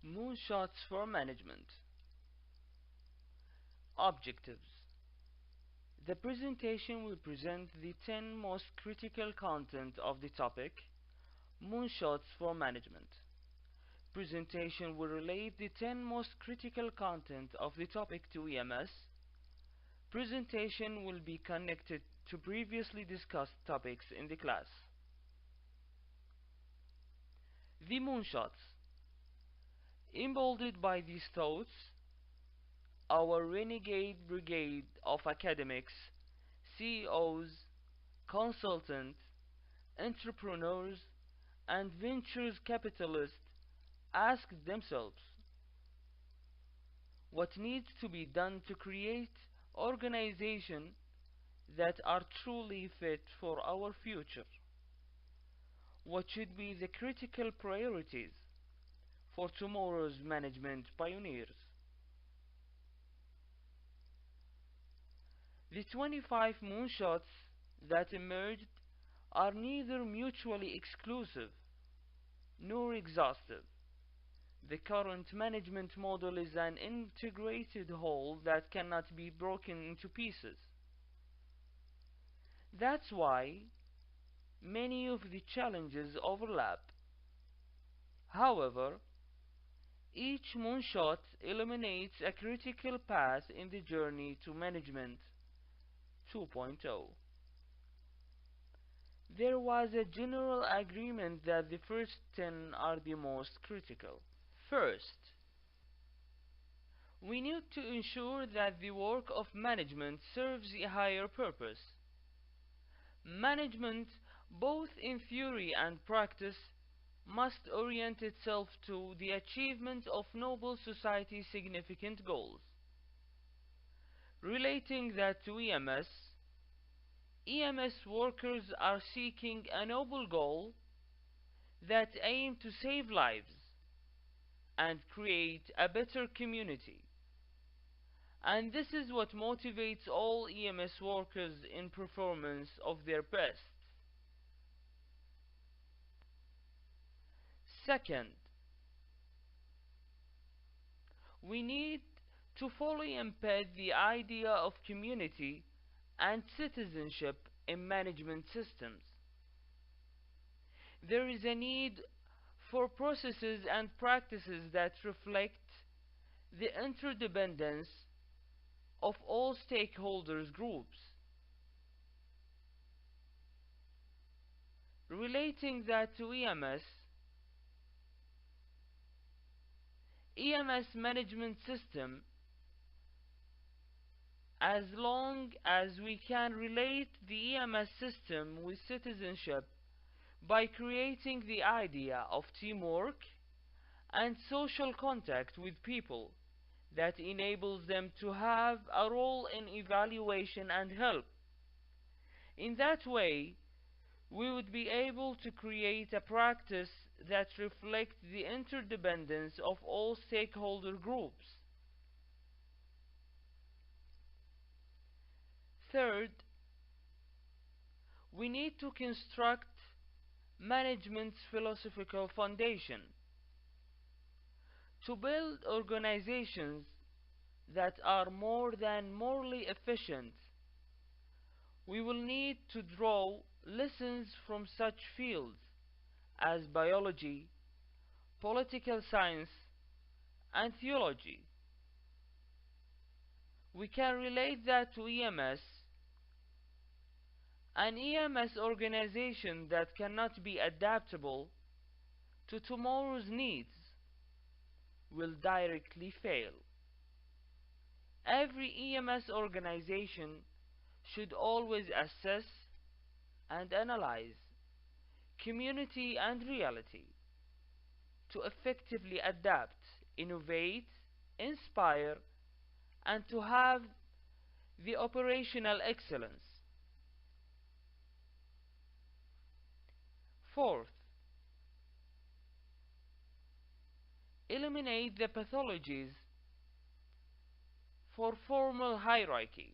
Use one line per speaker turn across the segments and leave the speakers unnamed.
Moonshots for management. Objectives. The presentation will present the 10 most critical content of the topic, Moonshots for management. Presentation will relate the 10 most critical content of the topic to EMS. Presentation will be connected to previously discussed topics in the class. The moonshots. Emboldened by these thoughts, our renegade brigade of academics, CEOs, consultants, entrepreneurs, and ventures capitalists asked themselves, what needs to be done to create organizations that are truly fit for our future? What should be the critical priorities for tomorrow's management pioneers? The 25 moonshots that emerged are neither mutually exclusive nor exhaustive. The current management model is an integrated whole that cannot be broken into pieces. That's why many of the challenges overlap. However, each moonshot eliminates a critical path in the journey to management 2.0. There was a general agreement that the first 10 are the most critical. First, we need to ensure that the work of management serves a higher purpose. Management, both in theory and practice, must orient itself to the achievement of noble society's significant goals. Relating that to EMS workers are seeking a noble goal that aim to save lives and create a better community. And this is what motivates all EMS workers in performance of their best. Second, we need to fully embed the idea of community and citizenship in management systems. There is a need for processes and practices that reflect the interdependence of all stakeholders groups. Relating that to EMS management system, as long as we can relate the EMS system with citizenship by creating the idea of teamwork and social contact with people that enables them to have a role in evaluation and help. In that way, we would be able to create a practice that reflects the interdependence of all stakeholder groups. Third, we need to construct management's philosophical foundation. To build organizations that are more than morally efficient, we will need to draw lessons from such fields as biology, political science, and theology. We can relate that to EMS. An EMS organization that cannot be adaptable to tomorrow's needs will directly fail. Every EMS organization should always assess and analyze community and reality to effectively adapt, innovate, inspire, and to have the operational excellence. Fourth, eliminate the pathologies for formal hierarchy.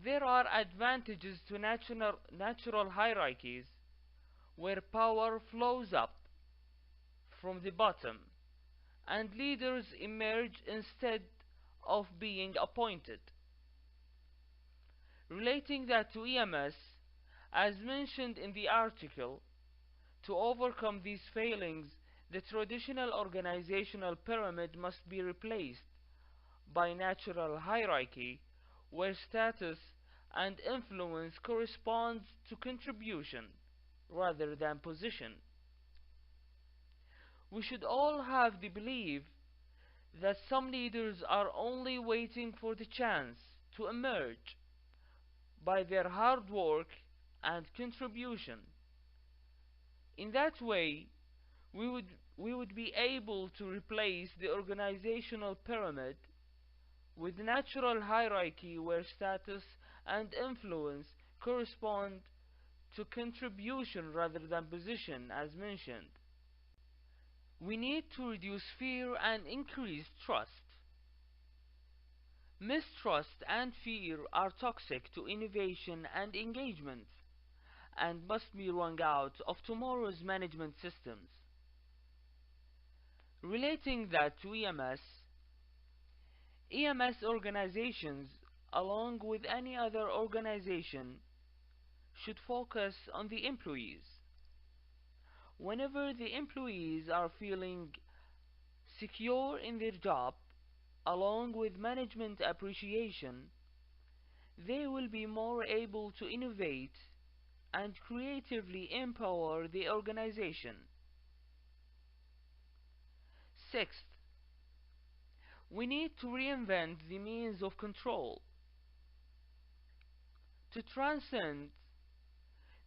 There are advantages to natural hierarchies where power flows up from the bottom, and leaders emerge instead of being appointed. Relating that to EMS, as mentioned in the article, to overcome these failings, the traditional organizational pyramid must be replaced by natural hierarchy, where status and influence corresponds to contribution rather than position. We should all have the belief that some leaders are only waiting for the chance to emerge by their hard work and contribution. In that way, we would be able to replace the organizational pyramid with natural hierarchy where status and influence correspond to contribution rather than position, as mentioned. We need to reduce fear and increase trust. Mistrust and fear are toxic to innovation and engagement, and must be wrung out of tomorrow's management systems. Relating that to EMS organizations, along with any other organization, should focus on the employees. Whenever the employees are feeling secure in their job, along with management appreciation, they will be more able to innovate and creatively empower the organization. Sixth, we need to reinvent the means of control. To transcend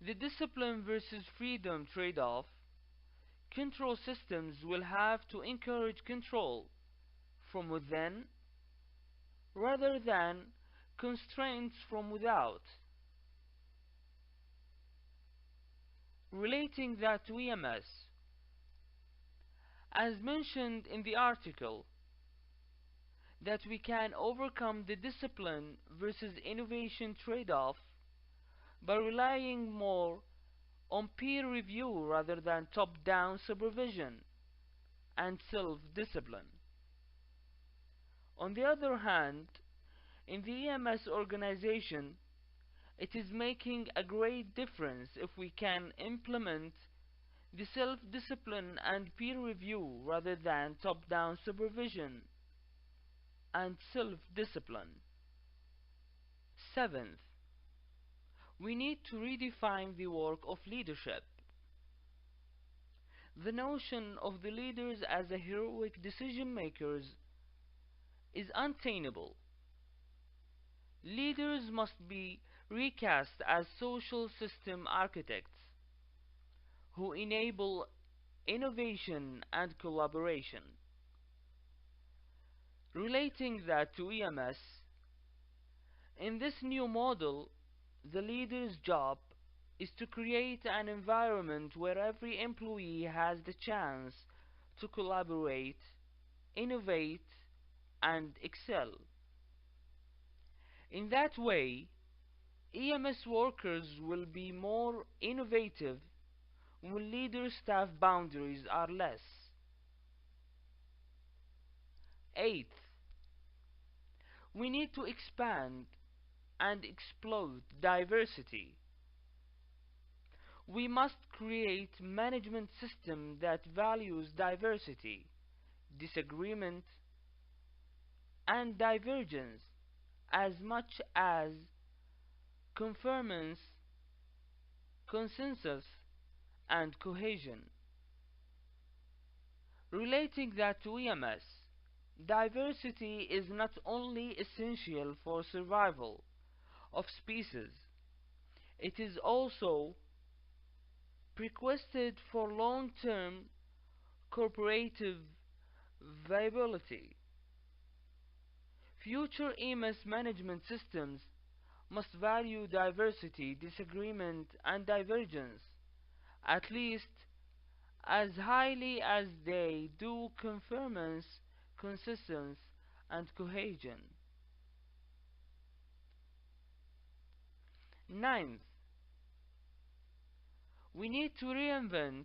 the discipline versus freedom trade-off, control systems will have to encourage control from within rather than constraints from without. Relating that to EMS, as mentioned in the article, that we can overcome the discipline versus innovation trade-off by relying more on peer review rather than top-down supervision and self-discipline. On the other hand, in the EMS organization, it is making a great difference if we can implement the self-discipline and peer review rather than top-down supervision and self-discipline. Seventh, we need to redefine the work of leadership. The notion of the leaders as a heroic decision makers is untenable. Leaders must be recast as social system architects who enable innovation and collaboration. Relating that to EMS, in this new model, the leader's job is to create an environment where every employee has the chance to collaborate, innovate, and excel. In that way, EMS workers will be more innovative when leader-staff boundaries are less. Eighth, we need to expand and explode diversity. We must create management system that values diversity, disagreement, and divergence as much as conformance, consensus, and cohesion. Relating that to EMS, diversity is not only essential for survival of species, it is also requested for long-term cooperative viability. Future EMS management systems must value diversity, disagreement, and divergence at least as highly as they do conformance, consistency, and cohesion. Ninth, we need to reinvent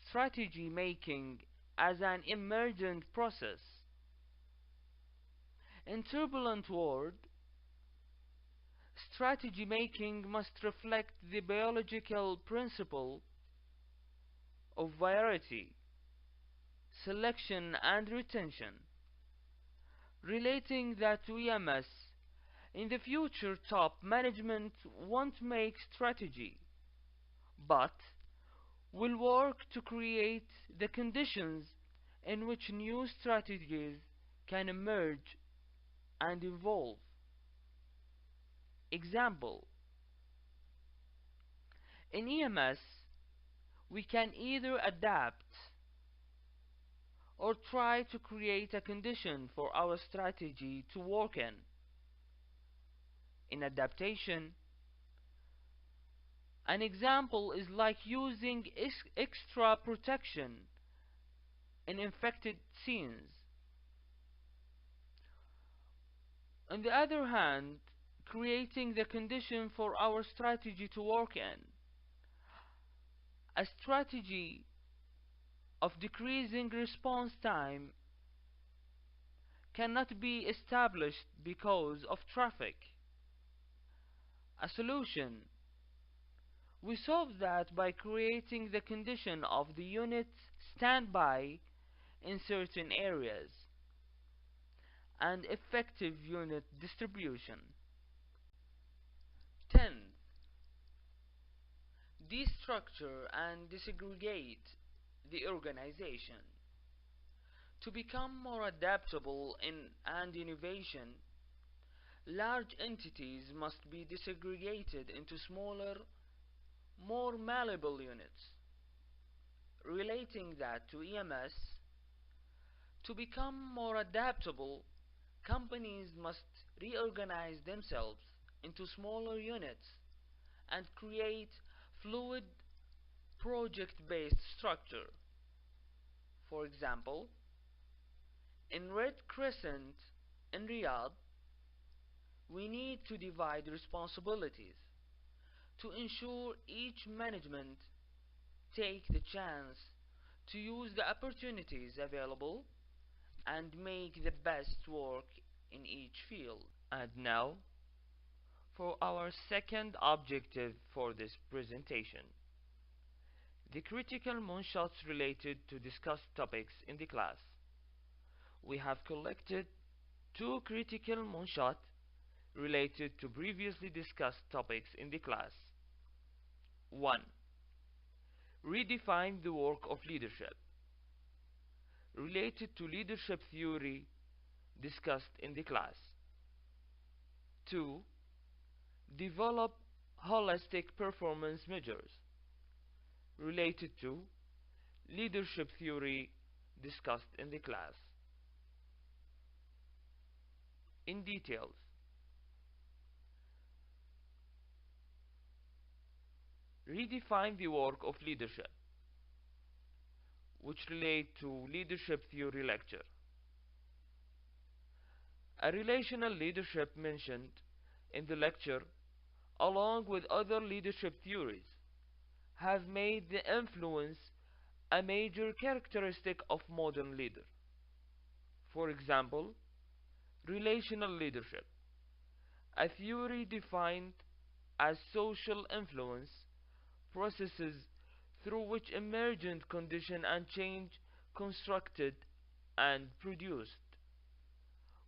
strategy making as an emergent process. In turbulent world, strategy making must reflect the biological principle of variety, selection and retention, relating that to EMS. In the future, top management won't make strategy, but will work to create the conditions in which new strategies can emerge and evolve. Example: in EMS, we can either adapt or try to create a condition for our strategy to work in. In adaptation, an example is like using extra protection in infected scenes. On the other hand, creating the condition for our strategy to work in. A strategy of decreasing response time cannot be established because of traffic. A solution: we solve that by creating the condition of the unit standby in certain areas and effective unit distribution. 10. Destructure and disaggregate the organization. To become more adaptable and innovation, large entities must be disaggregated into smaller, more malleable units. Relating that to EMS, to become more adaptable, companies must reorganize themselves into smaller units and create fluid project-based structure. For example, in Red Crescent in Riyadh, we need to divide responsibilities to ensure each management take the chance to use the opportunities available and make the best work in each field. And now, for our second objective for this presentation, the critical moonshots related to discussed topics in the class. We have collected 2 critical moonshots related to previously discussed topics in the class. 1. Redefine the work of leadership, related to leadership theory discussed in the class. 2. Develop holistic performance measures, related to leadership theory discussed in the class. In details, redefine the work of leadership, which relate to leadership theory lecture. A relational leadership mentioned in the lecture, along with other leadership theories, have made the influence a major characteristic of modern leader. For example, relational leadership, a theory defined as social influence processes through which emergent condition and change constructed and produced,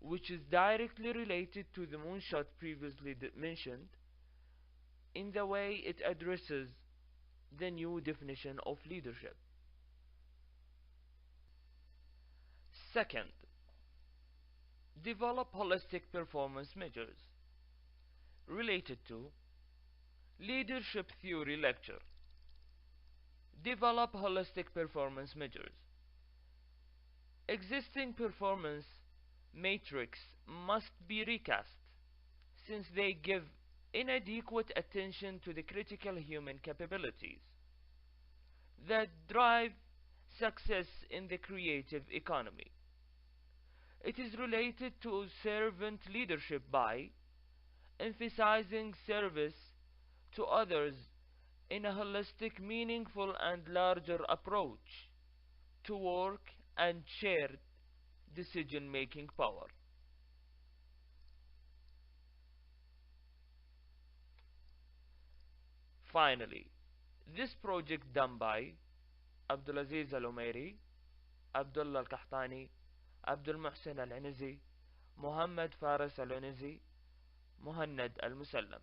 which is directly related to the moonshot previously mentioned in the way it addresses the new definition of leadership. Second, develop holistic performance measures, related to leadership theory lecture. Develop holistic performance measures. Existing performance matrix must be recast, since they give inadequate attention to the critical human capabilities that drive success in the creative economy. It is related to servant leadership by emphasizing service to others in a holistic, meaningful, and larger approach to work and shared decision making power. Finally, this project done by abdulaziz al-omiery, abdullah al-qahtani, abdulmohsen al-anazi, mohammed faris al-anazi, mohanned al-mosallam.